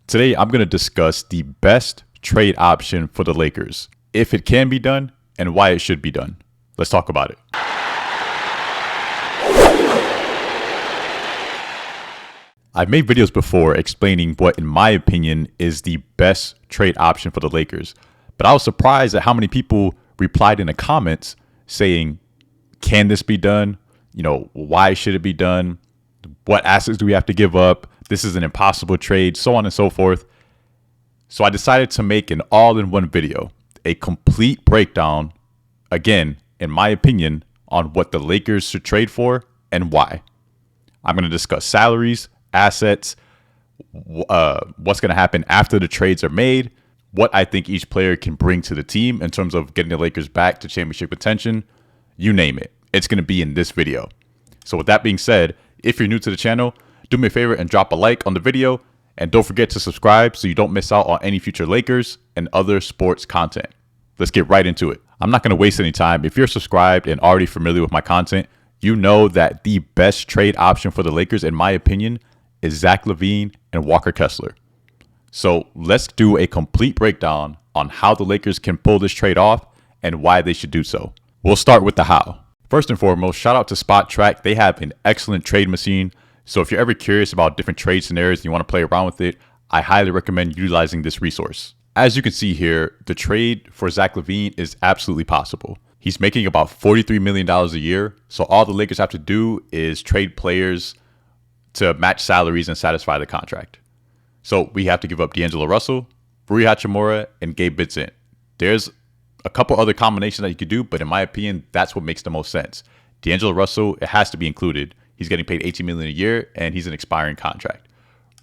Today, I'm going to discuss the best trade option for the Lakers, if it can be done, and why it should be done. Let's talk about it. I've made videos before explaining what, in my opinion, is the best trade option for the Lakers. But I was surprised at how many people replied in the comments saying, can this be done? Why should it be done? What assets do we have to give up? This is an impossible trade, so on and so forth. So I decided to make an all-in-one video, a complete breakdown, again, in my opinion, on what the Lakers should trade for and why. I'm going to discuss salaries, assets, what's going to happen after the trades are made, what I think each player can bring to the team in terms of getting the Lakers back to championship contention, you name it. It's going to be in this video. So with that being said, if you're new to the channel, do me a favor and drop a like on the video, and don't forget to subscribe so you don't miss out on any future Lakers and other sports content. Let's get right into it. I'm not going to waste any time. If you're subscribed and already familiar with my content, you know that the best trade option for the Lakers, in my opinion, is Zach LaVine and Walker Kessler. So let's do a complete breakdown on how the Lakers can pull this trade off and why they should do so. We'll start with the how. First and foremost, shout out to Spot Track. They have an excellent trade machine. So if you're ever curious about different trade scenarios and you want to play around with it, I highly recommend utilizing this resource. As you can see here, the trade for Zach LaVine is absolutely possible. He's making about $43 million a year. So all the Lakers have to do is trade players to match salaries and satisfy the contract. So we have to give up D'Angelo Russell, Rui Hachimura, and Gabe Vincent. There's a couple other combinations that you could do, but in my opinion, that's what makes the most sense. D'Angelo Russell, it has to be included. He's getting paid $18 million a year, and he's an expiring contract.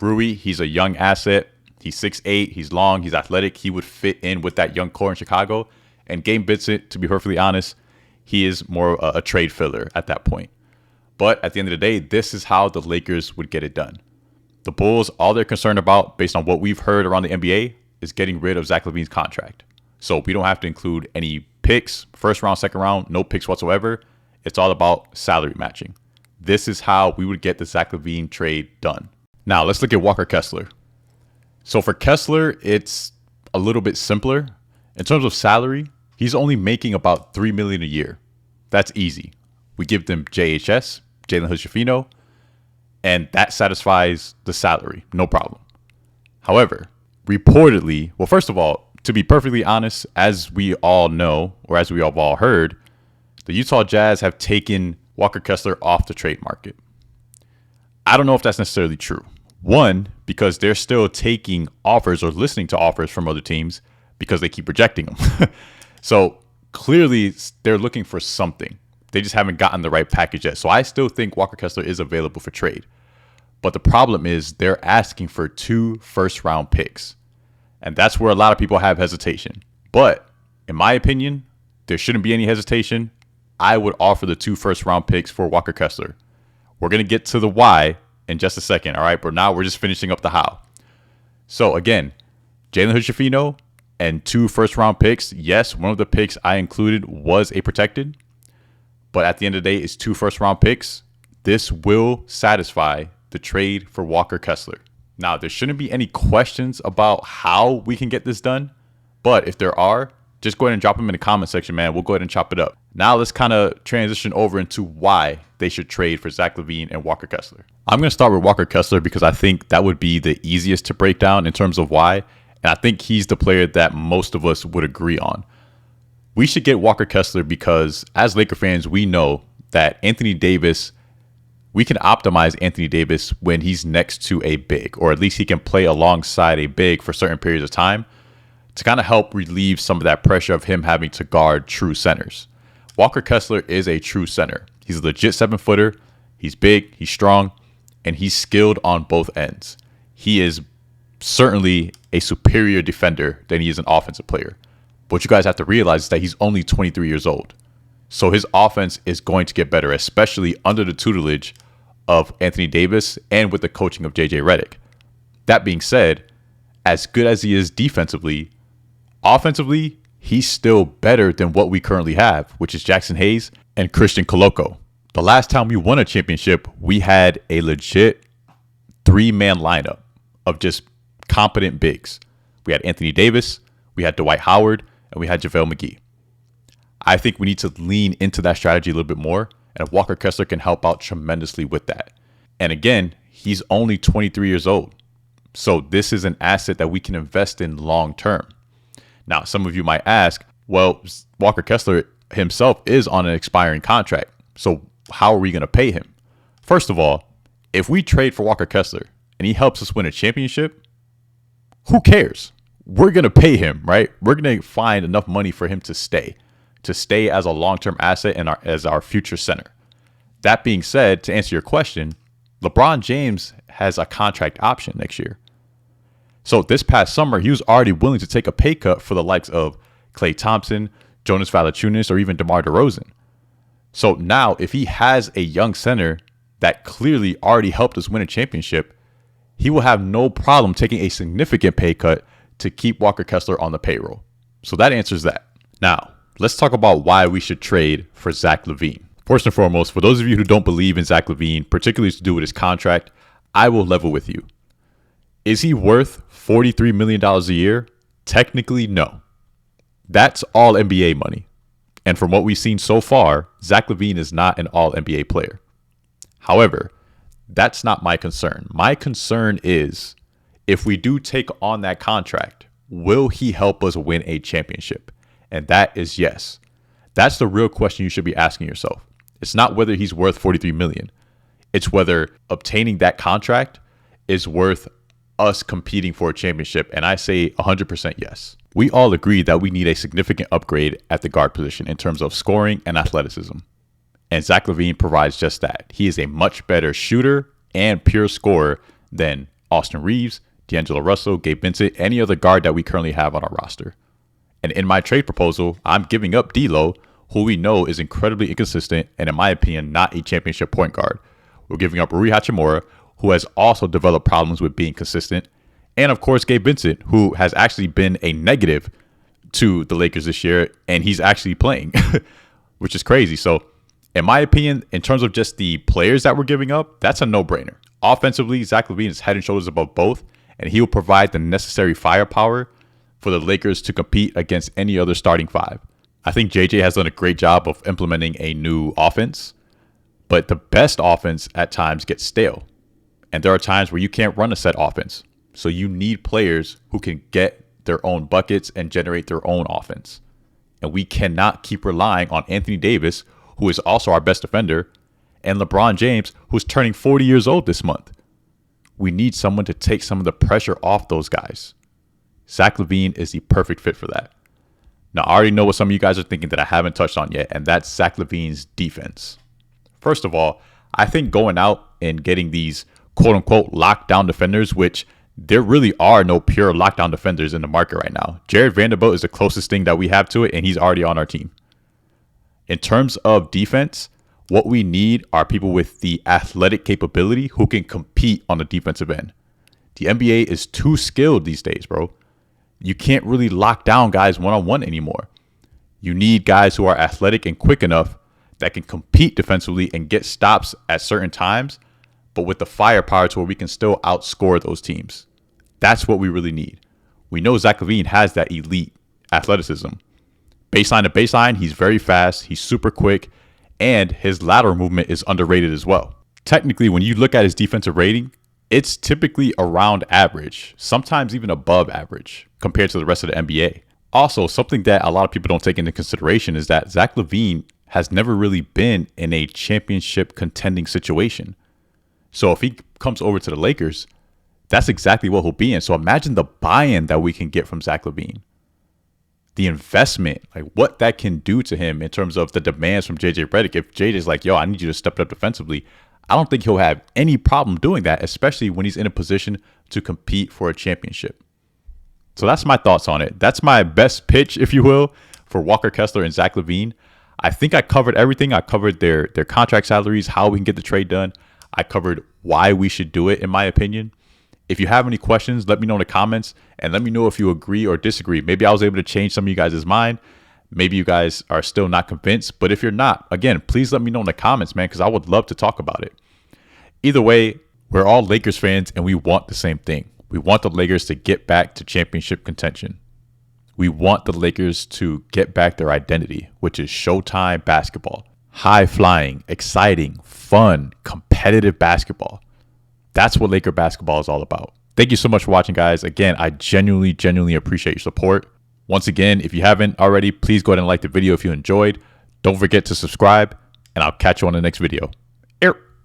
Rui, he's a young asset. He's 6'8", he's long, he's athletic. He would fit in with that young core in Chicago. And Gabe Vincent, to be perfectly honest, he is more a trade filler at that point. But at the end of the day, this is how the Lakers would get it done. The Bulls, all they're concerned about, based on what we've heard around the NBA, is getting rid of Zach LaVine's contract. So we don't have to include any picks, first round, second round, no picks whatsoever. It's all about salary matching. This is how we would get the Zach LaVine trade done. Now, let's look at Walker Kessler. So for Kessler, it's a little bit simpler. In terms of salary, he's only making about $3 million a year. That's easy. We give them JHS, Jalen Hood-Schifino, and that satisfies the salary. No problem. However, reportedly, well, first of all, to be perfectly honest, as we all know, or as we have all heard, the Utah Jazz have taken Walker Kessler off the trade market. I don't know if that's necessarily true. One, because they're still taking offers or listening to offers from other teams because they keep rejecting them. So clearly they're looking for something. They just haven't gotten the right package yet. So I still think Walker Kessler is available for trade. But the problem is they're asking for 2 first-round picks. And that's where a lot of people have hesitation. But in my opinion, there shouldn't be any hesitation. I would offer the 2 first-round picks for Walker Kessler. We're going to get to the why in just a second, all right? But now we're just finishing up the how. So again, Jalen Hood-Schifino and 2 first-round picks. Yes, one of the picks I included was a protected. But at the end of the day, it's 2 first-round picks. This will satisfy the trade for Walker Kessler. Now, there shouldn't be any questions about how we can get this done. But if there are, just go ahead and drop them in the comment section, man. We'll go ahead and chop it up. Now, let's kind of transition over into why they should trade for Zach LaVine and Walker Kessler. I'm going to start with Walker Kessler because I think that would be the easiest to break down in terms of why. And I think he's the player that most of us would agree on. We should get Walker Kessler because as Laker fans, we know that Anthony Davis, we can optimize Anthony Davis when he's next to a big, or at least he can play alongside a big for certain periods of time to kind of help relieve some of that pressure of him having to guard true centers. Walker Kessler is a true center. He's a legit 7-footer. He's big, he's strong, and he's skilled on both ends. He is certainly a superior defender than he is an offensive player. What you guys have to realize is that he's only 23 years old. So his offense is going to get better, especially under the tutelage of Anthony Davis and with the coaching of JJ Redick. That being said, as good as he is defensively, offensively, he's still better than what we currently have, which is Jackson Hayes and Christian Koloko. The last time we won a championship, we had a legit 3-man lineup of just competent bigs. We had Anthony Davis, we had Dwight Howard, and we had JaVale McGee. I think we need to lean into that strategy a little bit more, and Walker Kessler can help out tremendously with that. And again, he's only 23 years old. So this is an asset that we can invest in long term. Now, some of you might ask, well, Walker Kessler himself is on an expiring contract. So how are we going to pay him? First of all, if we trade for Walker Kessler and he helps us win a championship, who cares? We're going to pay him, right? We're going to find enough money for him to stay as a long-term asset and as our future center. That being said, to answer your question, LeBron James has a contract option next year. So this past summer, he was already willing to take a pay cut for the likes of Klay Thompson, Jonas Valanciunas, or even DeMar DeRozan. So now if he has a young center that clearly already helped us win a championship, he will have no problem taking a significant pay cut to keep Walker Kessler on the payroll. So that answers that. Now, let's talk about why we should trade for Zach LaVine. First and foremost, for those of you who don't believe in Zach LaVine, particularly to do with his contract, I will level with you. Is he worth $43 million a year? Technically, no. That's all NBA money. And from what we've seen so far, Zach LaVine is not an all NBA player. However, that's not my concern. My concern is if we do take on that contract, will he help us win a championship? And that is yes. That's the real question you should be asking yourself. It's not whether he's worth $43 million. It's whether obtaining that contract is worth us competing for a championship. And I say 100% yes. We all agree that we need a significant upgrade at the guard position in terms of scoring and athleticism. And Zach LaVine provides just that. He is a much better shooter and pure scorer than Austin Reeves, D'Angelo Russell, Gabe Vincent, any other guard that we currently have on our roster. And in my trade proposal, I'm giving up D'Lo, who we know is incredibly inconsistent and, in my opinion, not a championship point guard. We're giving up Rui Hachimura, who has also developed problems with being consistent. And, of course, Gabe Vincent, who has actually been a negative to the Lakers this year, and he's actually playing, which is crazy. So, in my opinion, in terms of just the players that we're giving up, that's a no-brainer. Offensively, Zach LaVine is head and shoulders above both, and he will provide the necessary firepower for the Lakers to compete against any other starting five. I think JJ has done a great job of implementing a new offense, but the best offense at times gets stale. And there are times where you can't run a set offense. So you need players who can get their own buckets and generate their own offense. And we cannot keep relying on Anthony Davis, who is also our best defender, and LeBron James, who's turning 40 years old this month. We need someone to take some of the pressure off those guys. Zach LaVine is the perfect fit for that. Now, I already know what some of you guys are thinking that I haven't touched on yet, and that's Zach LaVine's defense. First of all, I think going out and getting these quote-unquote lockdown defenders, which there really are no pure lockdown defenders in the market right now. Jared Vanderbilt is the closest thing that we have to it, and he's already on our team. In terms of defense, what we need are people with the athletic capability who can compete on the defensive end. The NBA is too skilled these days, bro. You can't really lock down guys one-on-one anymore. You need guys who are athletic and quick enough that can compete defensively and get stops at certain times, but with the firepower to where we can still outscore those teams. That's what we really need. We know Zach LaVine has that elite athleticism. Baseline to baseline, he's very fast, he's super quick, and his lateral movement is underrated as well. Technically, when you look at his defensive rating, it's typically around average, sometimes even above average compared to the rest of the NBA. Also, something that a lot of people don't take into consideration is that Zach LaVine has never really been in a championship contending situation. So if he comes over to the Lakers, that's exactly what he'll be in. So imagine the buy-in that we can get from Zach LaVine. The investment, like what that can do to him in terms of the demands from JJ Redick. If JJ's like, yo, I need you to step it up defensively, I don't think he'll have any problem doing that, especially when he's in a position to compete for a championship. So that's my thoughts on it. That's my best pitch, if you will, for Walker Kessler and Zach LaVine. I think I covered everything. I covered their contract salaries, how we can get the trade done. I covered why we should do it, in my opinion. If you have any questions, let me know in the comments and let me know if you agree or disagree. Maybe I was able to change some of you guys' mind. Maybe you guys are still not convinced. But if you're not, again, please let me know in the comments, man, because I would love to talk about it. Either way, we're all Lakers fans and we want the same thing. We want the Lakers to get back to championship contention. We want the Lakers to get back their identity, which is Showtime basketball. High flying, exciting, fun, competitive basketball. That's what Laker basketball is all about. Thank you so much for watching, guys. Again, I genuinely appreciate your support. Once again, if you haven't already, please go ahead and like the video if you enjoyed. Don't forget to subscribe, and I'll catch you on the next video.